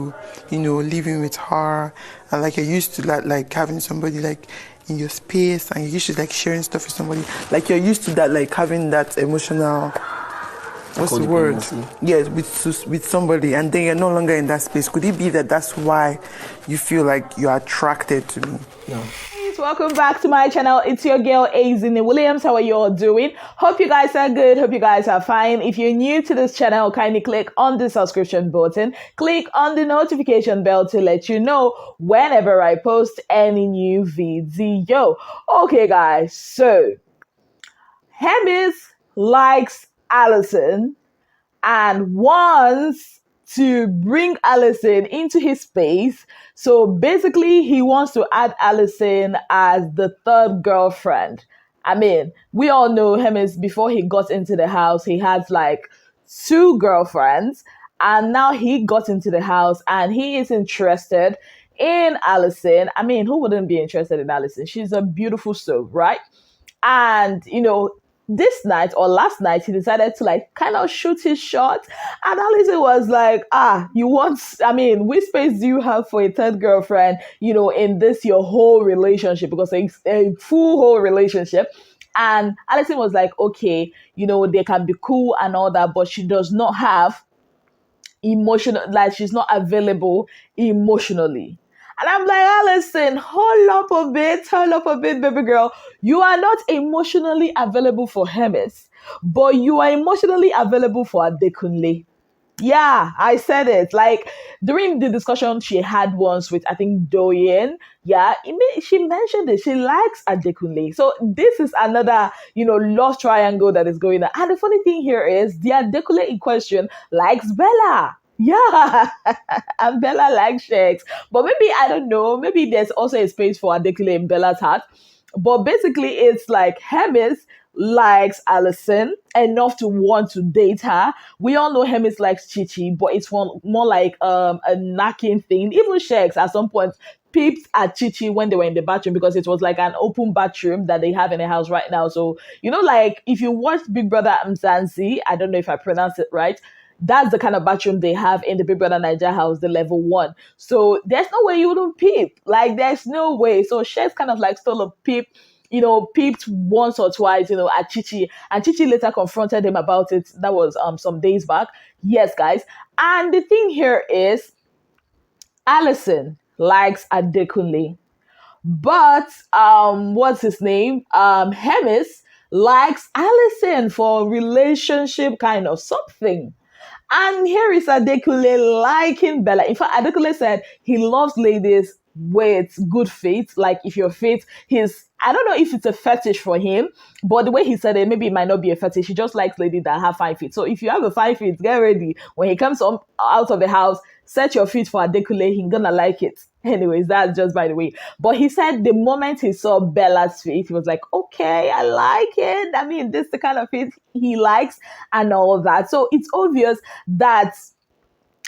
living with her, and like you're used to that, like having somebody like in your space, and you're used to like sharing stuff with somebody, like you're used to that, like having that emotional, what's the word? Yes, with somebody, and then you're no longer in that space. Could it be that that's why you feel like you're attracted to me? No. Welcome back to my channel. It's your girl Adekunle Williams. How are you all doing? Hope you guys are good. Hope you guys are fine. If you're new to this channel, kindly click on the subscription button. Click on the notification bell to let you know whenever I post any new video. Okay, guys. So Hermes likes Allysn and wants to bring Allysn into his space. So basically, he wants to add Allysn as the third girlfriend. I mean, we all know Hermes, before he got into the house, he had like 2 girlfriends. And now he got into the house and he is interested in Allysn. I mean, who wouldn't be interested in Allysn? She's a beautiful soul, right? And, this night or last night, he decided to like kind of shoot his shot. And Allysn was like, which space do you have for a third girlfriend, in this, your whole relationship? Because it's a full whole relationship. And Allysn was like, okay, they can be cool and all that, but she does not have emotional, like she's not available emotionally. And I'm like, Allysn, hold up a bit, baby girl. You are not emotionally available for Hermes, but you are emotionally available for Adekunle. Yeah, I said it. Like during the discussion she had once with, I think, Doyen, she mentioned it. She likes Adekunle. So this is another, love triangle that is going on. And the funny thing here is the Adekunle in question likes Bella. Yeah, and Bella likes Shegs. But maybe, I don't know, maybe there's also a space for Adekunle in Bella's heart. But basically, it's like Hermes likes Allysn enough to want to date her. We all know Hermes likes Chichi, but it's more like a knacking thing. Even Shegs at some point peeped at Chichi when they were in the bathroom, because it was like an open bathroom that they have in the house right now. So, like if you watch Big Brother Mzansi, I don't know if I pronounce it right, that's the kind of bathroom they have in the Bbnaija house, the level 1. So there's no way you wouldn't peep. Like there's no way. So She's kind of like stole a peep, peeped once or twice, at Chichi. And Chichi later confronted him about it. That was some days back. Yes, guys. And the thing here is, Allysn likes Adekunle. But what's his name? Hermes likes Allysn for relationship kind of something. And here is Adekunle liking Bella. In fact, Adekunle said he loves ladies with good feet. Like if your feet, I don't know if it's a fetish for him, but the way he said it, maybe it might not be a fetish. He just likes ladies that have 5 feet. So if you have a 5 feet, get ready. When he comes out of the house, set your feet for Adekunle. He's gonna like it. Anyways, that's just by the way. But he said the moment he saw Bella's feet, he was like, okay, I like it. I mean, this is the kind of feet he likes and all that. So it's obvious that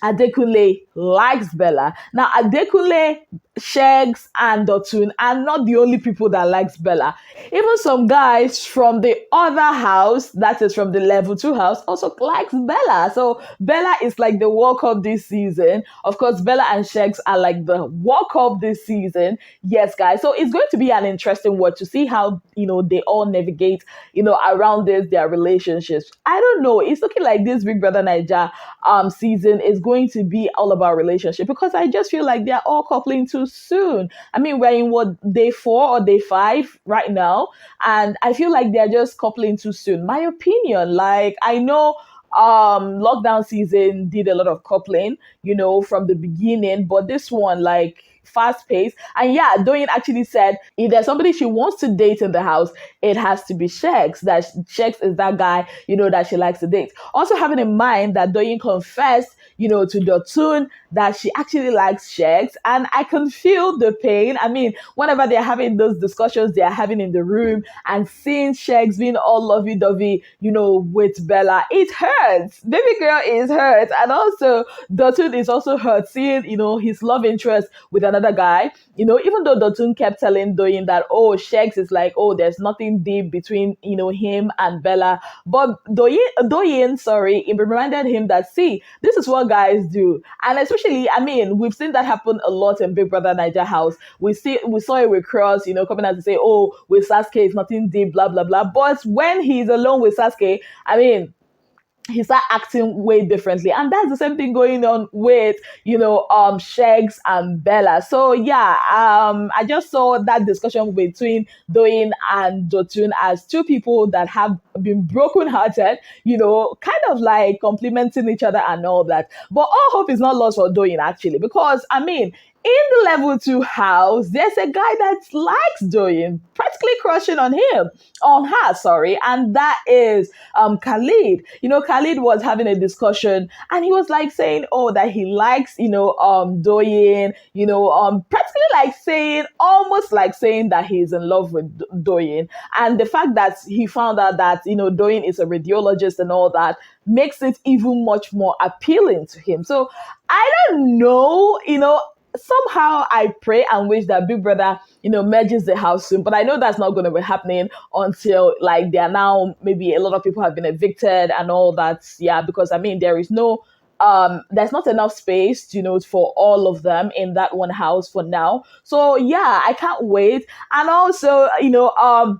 Adekunle likes Bella. Now, Adekunle, Shegs, and Dotun are not the only people that likes Bella. Even some guys from the other house, that is from the level 2 house, also likes Bella. So Bella is like the walk up this season. Of course, Bella and Shegs are like the walk up this season. Yes, guys. So it's going to be an interesting one to see how, they all navigate, around their relationships. I don't know. It's looking like this Big Brother Naija season is going to be all about relationship, because I just feel like they're all coupling too soon. I mean, we're in day 4 or day 5 right now, and I feel like they're just coupling too soon. My opinion, like I know lockdown season did a lot of coupling, from the beginning, but this one, like, fast paced. And yeah, Doyin actually said if there's somebody she wants to date in the house, it has to be Shegs. That Shegs is that guy, that she likes to date. Also having in mind that Doyin confessed, to Dotun that she actually likes Shegs, and I can feel the pain. I mean, whenever they're having those discussions they're having in the room and seeing Shegs being all lovey-dovey, with Bella, it hurts. Baby girl is hurt. And also Dotun is also hurt seeing, his love interest with another another guy. Even though Dotun kept telling Doyin that, oh, Shegs is like, oh, there's nothing deep between, him and Bella. But Doyin, sorry, it reminded him that, see, this is what guys do. And especially, we've seen that happen a lot in Big Brother Niger House. We saw it with Cross, coming out to say, oh, with Sasuke, it's nothing deep, blah, blah, blah. But when he's alone with Sasuke, he started acting way differently. And that's the same thing going on with, Shegs and Bella. So yeah, I just saw that discussion between Doyin and Dotun as two people that have been brokenhearted, kind of like complimenting each other and all that. But all hope is not lost for Doyin, actually, because in the level 2 house, there's a guy that likes Doyin, practically crushing on her, sorry, and that is Khalid. Khalid was having a discussion, and he was like saying, oh, that he likes, Doyin, practically like saying, almost like saying that he's in love with Doyin. And the fact that he found out that, Doyin is a radiologist and all that makes it even much more appealing to him. So I don't know, somehow I pray and wish that Big Brother, merges the house soon. But I know that's not going to be happening until like they are now, maybe a lot of people have been evicted and all that. Yeah, because there is no, there's not enough space, for all of them in that one house for now. So yeah, I can't wait. And also, in the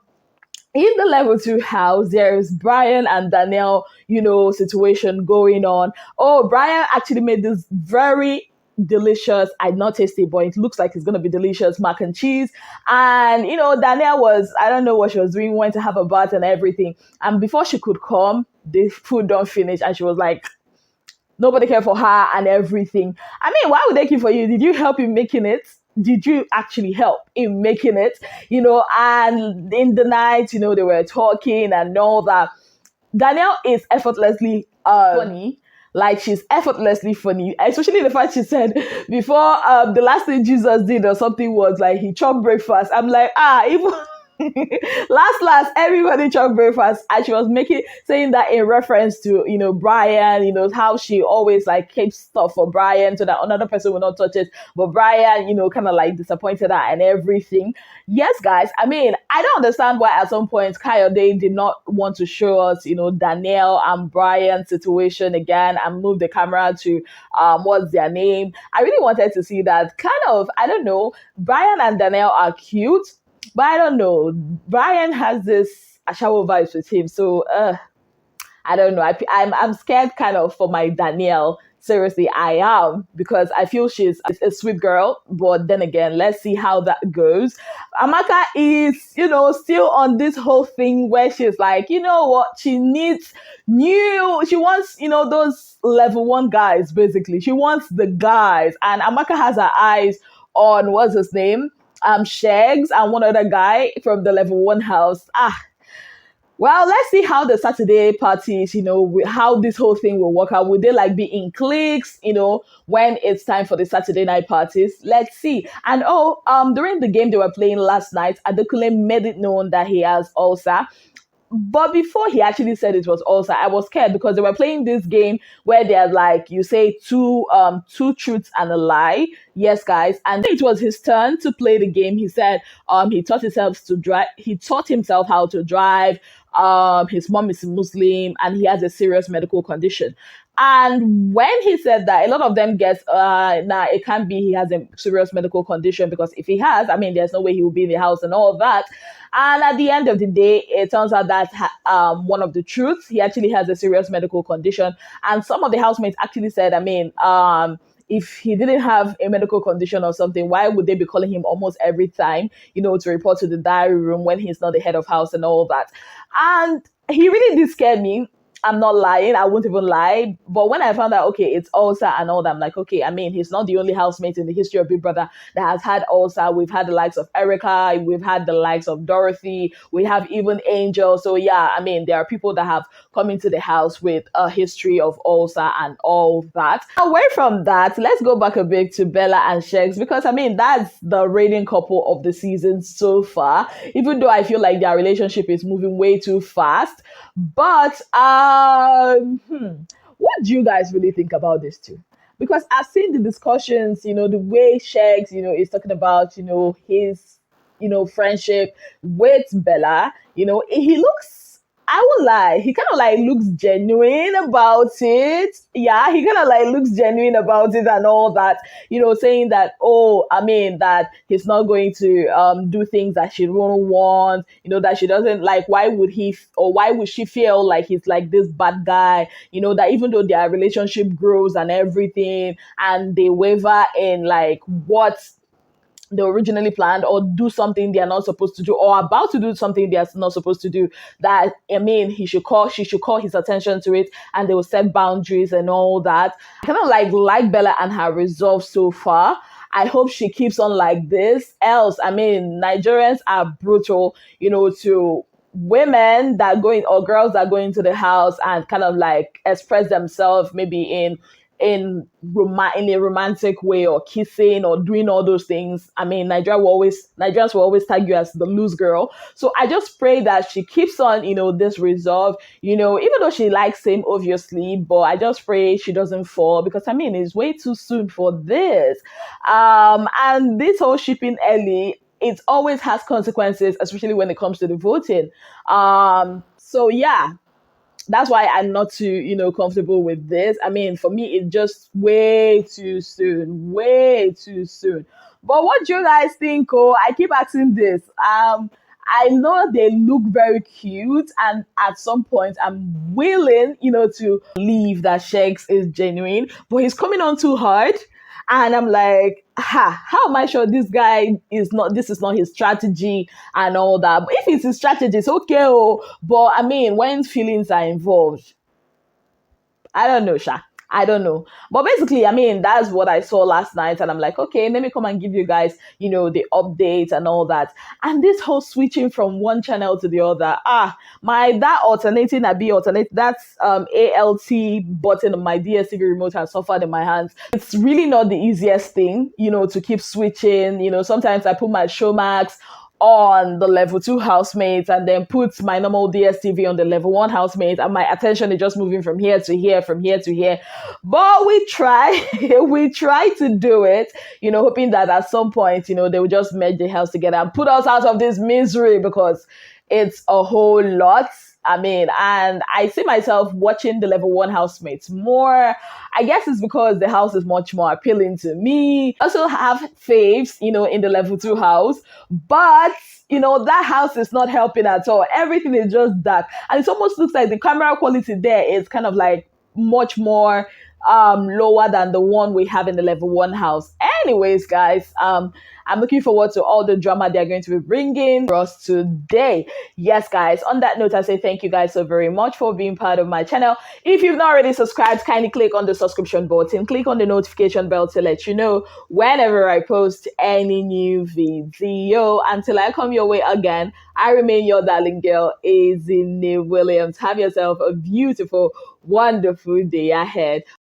level 2 house, there's Brian and Danielle, situation going on. Oh, Brian actually made this very delicious, I'd not tasted it, but it looks like it's going to be delicious mac and cheese. And, Danielle was, I don't know what she was doing, went to have a bath and everything. And before she could come, the food don't finish. And she was like, nobody cared for her and everything. Why would they care for you? Did you help in making it? Did you actually help in making it? And in the night, they were talking and all that. Danielle is effortlessly funny. Like, she's effortlessly funny, especially the fact she said before the last thing Jesus did or something was like he chopped breakfast. I'm like, even last everybody chopped breakfast. And she was saying that in reference to Brian, how she always like keeps stuff for Brian so that another person will not touch it, but Brian kind of like disappointed her and everything. Yes, guys, I don't understand why at some point Kayode did not want to show us Danielle and Brian's situation again and move the camera to what's their name. I really wanted to see that. Kind of, I don't know, Brian and Danielle are cute, but I don't know. Brian has this Ashawo vibes with him, so I don't know. I'm scared kind of for my Danielle. Seriously, I am, because I feel she's a sweet girl. But then again, let's see how that goes. Amaka is, still on this whole thing where she's like, what? She wants, those level 1 guys, basically. She wants the guys. And Amaka has her eyes on, what's his name? Shegs and one other guy from the level 1 house. Well, let's see how the Saturday parties, how this whole thing will work out. Will they like be in cliques, when it's time for the Saturday night parties? Let's see. And during the game they were playing last night, Adekunle made it known that he has ulcer. But before he actually said it was ulcer, I was scared because they were playing this game where they're like, you say two truths and a lie. Yes, guys. And it was his turn to play the game. He said he taught himself to drive. He taught himself how to drive. His mom is Muslim and he has a serious medical condition. And when he said that, a lot of them guess, it can't be he has a serious medical condition, because if he has, there's no way he will be in the house and all that. And at the end of the day, it turns out that one of the truths, he actually has a serious medical condition. And some of the housemates actually said, if he didn't have a medical condition or something, why would they be calling him almost every time, to report to the diary room when he's not the head of house and all that? And he really did scare me. I'm not lying. I won't even lie. But when I found out, okay, it's ulcer and all that, I'm like, okay, he's not the only housemate in the history of Big Brother that has had ulcer. We've had the likes of Erica. We've had the likes of Dorothy. We have even Angel. So yeah, there are people that have come into the house with a history of ulcer and all that. Away from that, let's go back a bit to Bella and Shegs, because that's the reigning couple of the season so far, even though I feel like their relationship is moving way too fast. But what do you guys really think about this too? because I've seen the discussions, the way Shegs, is talking about, his, friendship with Bella, he looks, I won't lie, he kind of like looks genuine about it. Yeah, he kind of like looks genuine about it and all that, saying that, oh, I mean, that he's not going to do things that she won't want, that she doesn't like. Why would or why would she feel like he's like this bad guy, that even though their relationship grows and everything, and they waver in like what they originally planned, or do something they are not supposed to do, or about to do something they are not supposed to do, that I mean she should call his attention to it, and they will set boundaries and all that. I kind of like Bella and her resolve so far. I hope she keeps on like this. Else, I mean, Nigerians are brutal, to women that go in, or girls that go into the house and kind of like express themselves maybe in a romantic way, or kissing or doing all those things. I mean, Nigerians will always tag you as the loose girl. So I just pray that she keeps on, this resolve, even though she likes him, obviously, but I just pray she doesn't fall, because I mean, it's way too soon for this. And this whole shipping early, it always has consequences, especially when it comes to the voting. So yeah, that's why I'm not too, comfortable with this. I mean, for me, it's just way too soon, way too soon. But what do you guys think? Oh, I keep asking this. I know they look very cute, and at some point, I'm willing, to believe that Shegs is genuine, but he's coming on too hard. And I'm like, how am I sure this guy this is not his strategy and all that? But if it's his strategy, it's okay. Oh, but I mean, when feelings are involved, I don't know, Sha. I don't know. But basically, I mean, that's what I saw last night. And I'm like, okay, let me come and give you guys, the updates and all that. And this whole switching from one channel to the other, that alternating, that's ALT button on my DSTV remote has suffered in my hands. It's really not the easiest thing, to keep switching. Sometimes I put my Showmax on the level 2 housemate, and then put my normal DSTV on the level 1 housemate, and my attention is just moving from here to here, from here to here. But we try, we try to do it, hoping that at some point, they will just merge the house together and put us out of this misery, because it's a whole lot. I mean, and I see myself watching the level 1 housemates more. I guess it's because the house is much more appealing to me. I also have faves, in the level 2 house, but that house is not helping at all. Everything is just dark, and it almost looks like the camera quality there is kind of like much more lower than the one we have in the level 1 house. Anyways, guys, I'm looking forward to all the drama they're going to be bringing for us today. Yes, guys, on that note, I say thank you guys so very much for being part of my channel. If you've not already subscribed, kindly click on the subscription button, click on the notification bell to let you know whenever I post any new video. Until I come your way again, I remain your darling girl, Adekunle Williams. Have yourself a beautiful, wonderful day ahead.